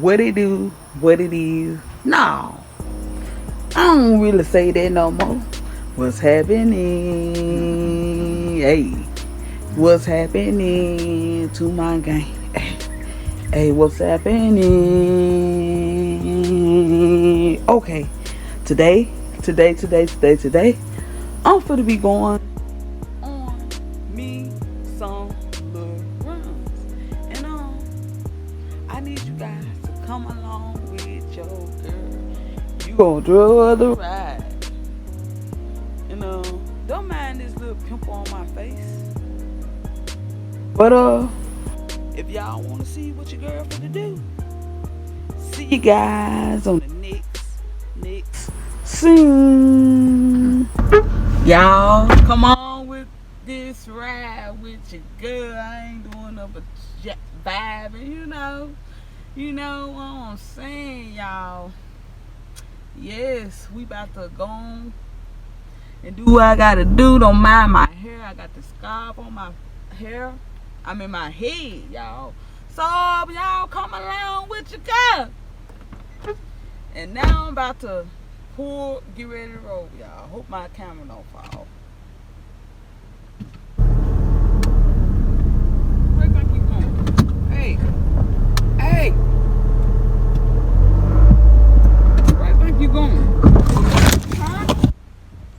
what it do, what it is. No, I don't really say that no more. What's happening? Hey, what's happening to my game? Hey, hey, what's happening? Okay, today, today, I'm finna be going on me some little runs. And I need you guys to come along with your girl. You gonna draw the ride. And don't mind this little pimple on my face. But if y'all wanna see what your girl finna do, see you guys on the next scene. Y'all, come on with this ride with your girl. I ain't doing no but vibing, you know. You know what I'm saying, y'all. Yes, we about to go on and do what I gotta do. Don't mind my hair. I got the scarf on my hair. I'm in my head, y'all. So y'all come along with your girl. And now I'm about to get ready to roll, y'all. Hope my camera don't fall. Where the fuck you going? Hey. Hey. Where the fuck you going? Huh?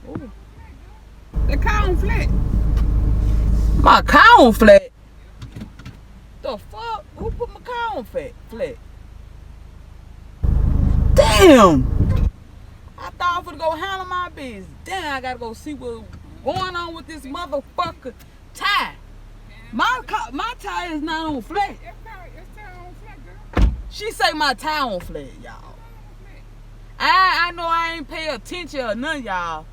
Ooh. The car on flat. My car on flat? The fuck? Who put my car on flat? Damn! I thought I was gonna go handle my business. Damn, I gotta go see what's going on with this motherfucker tie. My tie is not on flat. She say my tie on flat, y'all. I know I ain't pay attention or none, y'all.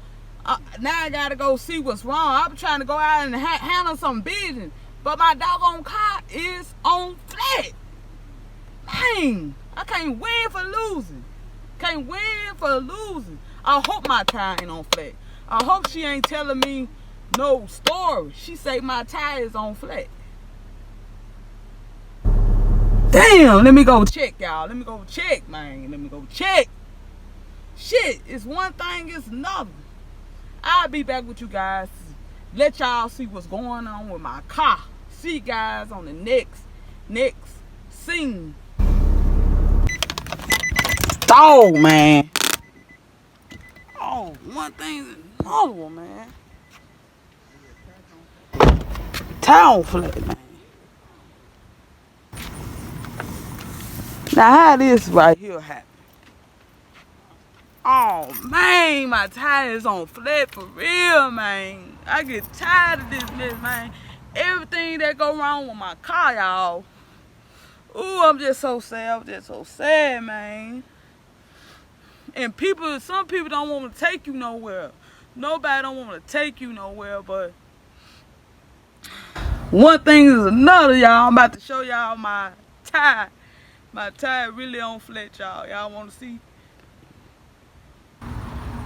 Now I gotta go see what's wrong. I'm trying to go out and handle some business, but my doggone car is on flat. Man, I can't win for losing. I hope my tire ain't on flat. I hope she ain't telling me no story. She say my tire is on flat. Damn, let me go check, y'all. Let me go check, man. Let me go check. Shit, it's one thing, it's another. I'll be back with you guys. Let y'all see what's going on with my car. See you guys on the next scene. Dog, man. Oh, one thing's another one, man. Town flat, man. Now, how this right here happen? Oh, man, my tire is on flat for real, man. I get tired of this mess, man. Everything that go wrong with my car, y'all. Ooh, I'm just so sad, man. And some people don't want to take you nowhere. Nobody don't want to take you nowhere, but one thing is another, y'all. I'm about to show y'all my tie. My tie really on flat, y'all. Y'all want to see?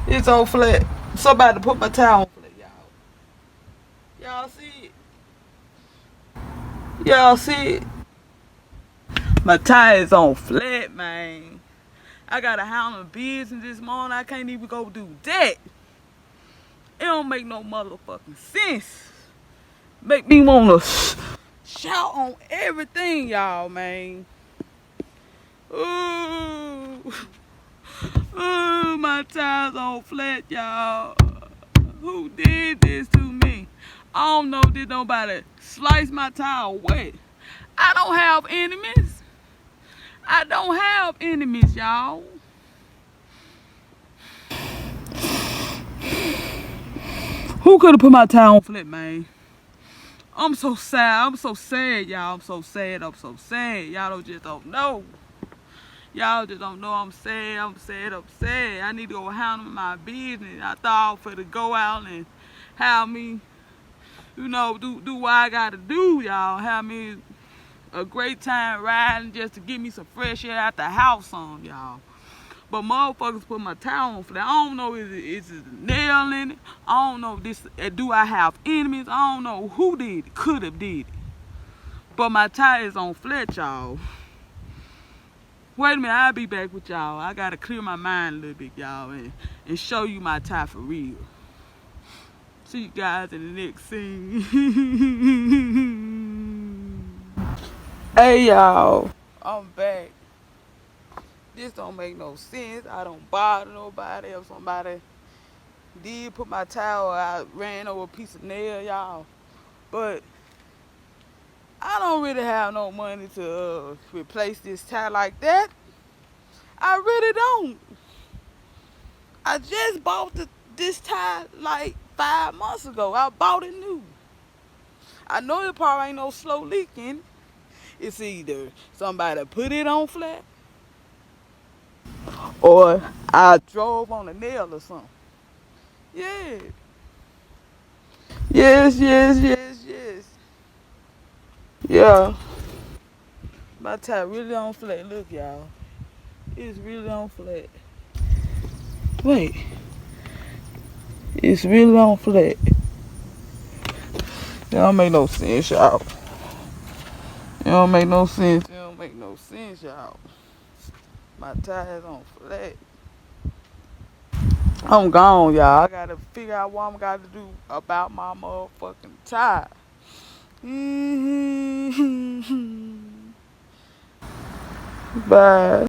It's on flat. Somebody put my tie on flat, y'all. Y'all see it? Y'all see it? My tie is on flat, man. I got to handle business this morning. I can't even go do that. It don't make no motherfucking sense. Make me want to shout on everything, y'all, man. Ooh. Ooh, my tire's on flat, y'all. Who did this to me? I don't know, did nobody slice my tire away? I don't have enemies. Y'all. Who could have put my tire on flat, man? I'm so sad, y'all. I'm so sad. Y'all just don't know. I'm sad. I need to go handle my business. I thought for to go out and have me, do what I gotta do, y'all. Have me a great time riding just to get me some fresh air out the house on, y'all. But motherfuckers put my tire on flat. I don't know, is it a nail in it? I don't know do I have enemies? I don't know who did it, could have did it. But my tire is on flat, y'all. Wait a minute, I'll be back with y'all. I gotta clear my mind a little bit, y'all, and show you my tie for real. See you guys in the next scene. Hey, y'all. I'm back. This don't make no sense. I don't bother nobody. If somebody did put my towel out, ran over a piece of nail, y'all. But I don't really have no money to replace this tie like that. I really don't. I just bought this tie like 5 months ago. I bought it new. I know it probably ain't no slow leaking. It's either somebody put it on flat or I drove on a nail or something. Yeah. Yes, yes, yes, yes. Yeah. My tie really on flat. Look, y'all. It's really on flat. Wait. It's really on flat. That don't make no sense, y'all. It don't make no sense. It don't make no sense, y'all. My tie is on flat. I'm gone, y'all. I gotta figure out what I'm gotta do about my motherfucking tie. Bye.